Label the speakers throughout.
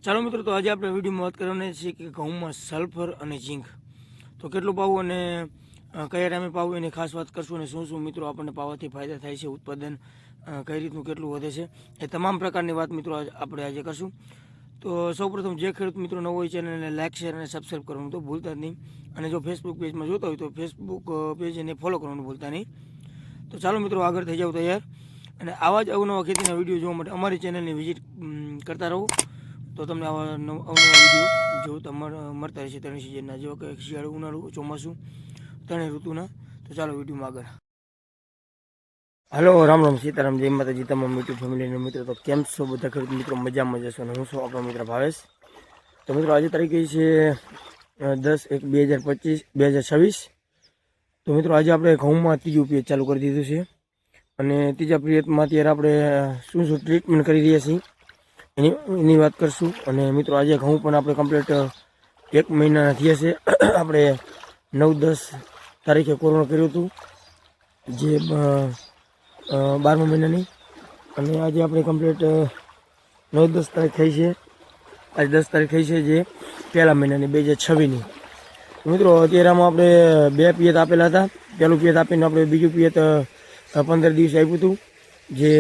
Speaker 1: ચાલો મિત્રો, તો આજે આપણે વિડીયોમાં વાત કરવાની છે કે ઘઉંમાં સલ્ફર અને ઝીંક તો કેટલું પાવું અને કયા ટાઈમે પાવું એની ખાસ વાત કરશું, અને શું શું મિત્રો આપણને પાવાથી ફાયદા થાય છે, ઉત્પાદન કઈ રીતનું કેટલું વધે છે, એ તમામ પ્રકારની વાત મિત્રો આપણે આજે કરશું. તો સૌપ્રથમ જે ખેડૂત મિત્રો નવો હોય ચેનલને લાઇક, શેર અને સબસ્ક્રાઈબ કરવાનું તો ભૂલતા જ નહીં, અને જો ફેસબુક પેજમાં જોતા હોય તો ફેસબુક પેજ એને ફોલો કરવાનું ભૂલતા નહીં. તો ચાલો મિત્રો, આગળ થઈ જાવ તૈયાર, અને આવા જ અવનવા ખેતીના વિડીયો જોવા માટે અમારી ચેનલની વિઝિટ કરતા રહો. તો તમને આવા અવનવા વિડીયો જો તમારે મળતા રહેશે ત્રણ સિઝનના, જેવા કે શિયાળું, ઉનાળું, ચોમાસું, ત્રણેય ઋતુના. તો ચાલો વિડીયોમાં આગળ. હાલો, રામ રામ, સીતારામ, જય માતાજી તમામ યુટ્યુબ ફેમિલીના મિત્રો. તો કેમ છો બધા ખેડૂત મિત્રો? મજામાં જશો, અને હું છું આપણો મિત્ર ભાવેશ. તો મિત્રો, આજે તારીખ છે 10/1/2026. તો મિત્રો, આજે આપણે ઘઉંમાં ત્રીજું પિયત ચાલુ કરી દીધું છે, અને ત્રીજા પિયતમાં અત્યારે આપણે શું શું ટ્રીટમેન્ટ કરી રહ્યા છીએ એની વાત કરશું. અને મિત્રો, આજે ઘઉં પણ આપણે કમ્પ્લીટ 1 મહિનાના થયા છે. આપણે 9-10 તારીખે કોરોના કર્યું હતું, જે 12મા મહિનાની, અને આજે આપણે કમ્પ્લીટ 9-10 તારીખ થઈ છે. આજે 10 તારીખ થઈ છે, જે 1લા મહિનાની 2026ની. મિત્રો, અત્યારે આમાં આપણે 2 પિયત આપેલા હતા. પહેલું પિયત આપીને આપણે બીજું પિયત 15 દિવસે આપ્યું હતું, જે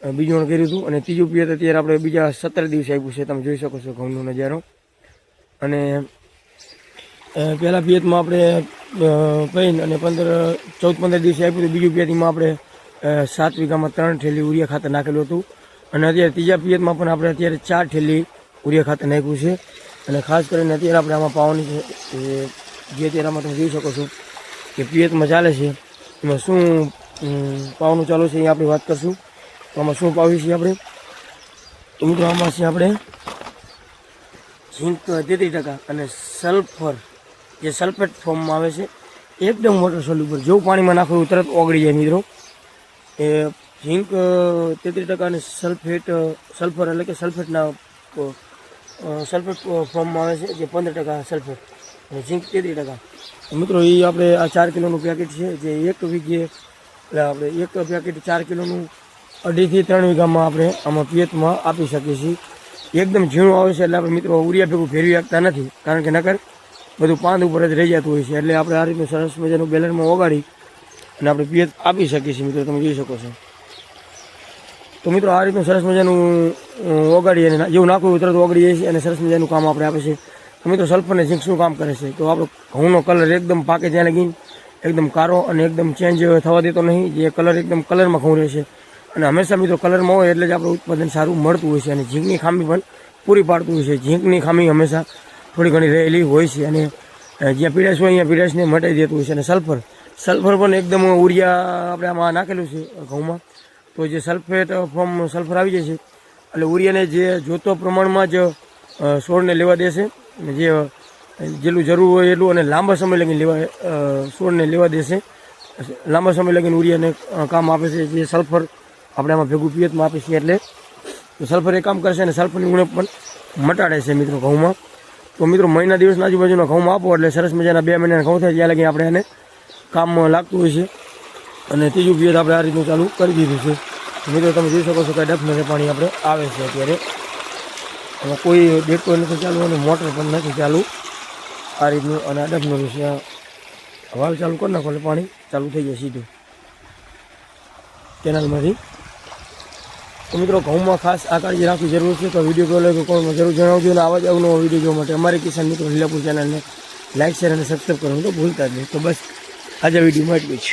Speaker 1: બીજું કર્યું હતું, અને ત્રીજું પિયત અત્યારે આપણે બીજા 17 દિવસે આપ્યું છે. તમે જોઈ શકો છો ઘઉંનો નજારો. અને પહેલા પિયતમાં આપણે પૈન અને 14-15 દિવસે આપ્યું હતું. બીજું પિયતમાં આપણે 7 વીઘામાં 3 ઠેલી ઉરિયા ખાતર નાખેલું હતું, અને અત્યારે ત્રીજા પિયતમાં પણ આપણે અત્યારે 4 ઠેલી ઉરિયા ખાતર નાખ્યું છે. અને ખાસ કરીને અત્યારે આપણે આમાં પાવાની છે, જે અત્યારે આમાં તમે જોઈ શકો છો કે પિયતમાં ચાલે છે, એમાં શું પાવાનું ચાલુ છે એ આપણે વાત કરશું. તો આમાં શું પાવી છીએ આપણે? તો મિત્રો, આમાં છે આપણે ઝીંક 33% અને સલ્ફર, જે સલ્ફેટ ફોર્મમાં આવે છે, એકદમ વોટર સોલ્યુબલ, જેવું પાણીમાં નાખવું તરત ઓગળી જાય મિત્રો. એ ઝીંક 33% અને સલ્ફર એટલે કે સલ્ફેટના સલ્ફેટ ફોર્મમાં આવે છે, જે 15% સલ્ફેટ અને ઝીંક 33%. મિત્રો, એ આપણે આ 4 કિલોનું પેકેટ છે, જે એક વીઘે એટલે આપણે એક પેકેટ 4 કિલોનું 2.5 થી 3 વીઘામાં આપણે આમાં પિયતમાં આપી શકીએ છીએ. એકદમ ઝીણું આવે છે, એટલે આપણે મિત્રો ઉરિયા ભેગું ફેરવી શકતા નથી, કારણ કે નકર બધું પાંદ ઉપર જ રહી જતું હોય છે. એટલે આપણે આ રીતનું સરસ મજાનું બેલરમાં ઓગાળી અને આપણે પિયત આપી શકીએ છીએ. મિત્રો, તમે જોઈ શકો છો. તો મિત્રો, આ રીતનું સરસ મજાનું ઓગાળી અને જેવું નાખવું તરત ઓગળી જાય છે, અને સરસ મજાનું કામ આપણે આપે છે. તો મિત્રો, સલ્ફર અને ઝીંક શું કામ કરે છે? તો આપણો ઘઉંનો કલર એકદમ પાકે ત્યાં લગી એકદમ કારો અને એકદમ ચેન્જ થવા દેતો નહીં. જે કલર એકદમ કલરમાં ઘઉં રહે છે, અને હંમેશા મિત્રો કલરમાં હોય એટલે જ આપણું ઉત્પાદન સારું મળતું હોય છે. અને ઝીંકની ખામી પણ પૂરી પાડતું હોય છે. ઝીંકની ખામી હંમેશા થોડી ઘણી રહેલી હોય છે, અને જ્યાં પીડાશ હોય અહીંયા પીડાશને મટાઈ દેતું હોય છે. અને સલ્ફર પણ એકદમ ઉરિયા આપણે આમાં નાખેલું છે ઘઉંમાં, તો જે સલ્ફેટ ફોર્મ સલ્ફર આવી જાય છે, એટલે ઉરિયાને જે જોતો પ્રમાણમાં જ છોડને લેવા દેશે, અને જેટલું જરૂર હોય એટલું, અને લાંબા સમય લગીને છોડને લેવા દેશે. લાંબા સમય લગીને ઉરિયાને કામ આપે છે, જે સલ્ફર આપણે આમાં ભેગું પિયતમાં આપીએ છીએ. એટલે સલ્ફર એ કામ કરશે, અને સલ્ફરની ઉણપ પણ મટાડે છે મિત્રો ઘઉંમાં. તો મિત્રો, મહિના દિવસના આજુબાજુના ઘઉંમાં આપો એટલે સરસ મજાના 2 મહિનાના ઘઉં થાય, ત્યાં લગી આપણે એને કામમાં લાગતું હોય છે. અને ત્રીજું પિયત આપણે આ રીતનું ચાલુ કરી દીધું છે. મિત્રો, તમે જોઈ શકો છો કે ડફને પાણી આપણે આવે છે અત્યારે. એમાં કોઈ ડેટકો નથી ચાલુ, અને મોટર પણ નથી ચાલુ, આ રીતનું. અને આ ડફનું છે, વાલ ચાલુ કરી નાખો એટલે પાણી ચાલુ થઈ જાય સીધું કેનાલમાંથી. તો મિત્રો, ઘઉંમાં ખાસ આ કાળજી રાખવી જરૂર છે. તો વિડીયો પહેલાં તો કોમેન્ટમાં જરૂર જણાવજો, અને આવા જ અવનવો વિડીયો જોવા માટે અમારી કિસાન મિત્રો લીલાપુર ચેનલને લાઇક, શેર અને સબસ્ક્રાઈબ કરવાનું તો ભૂલતા જ નહીં. તો બસ આજે વિડીયોમાં એટલું જ.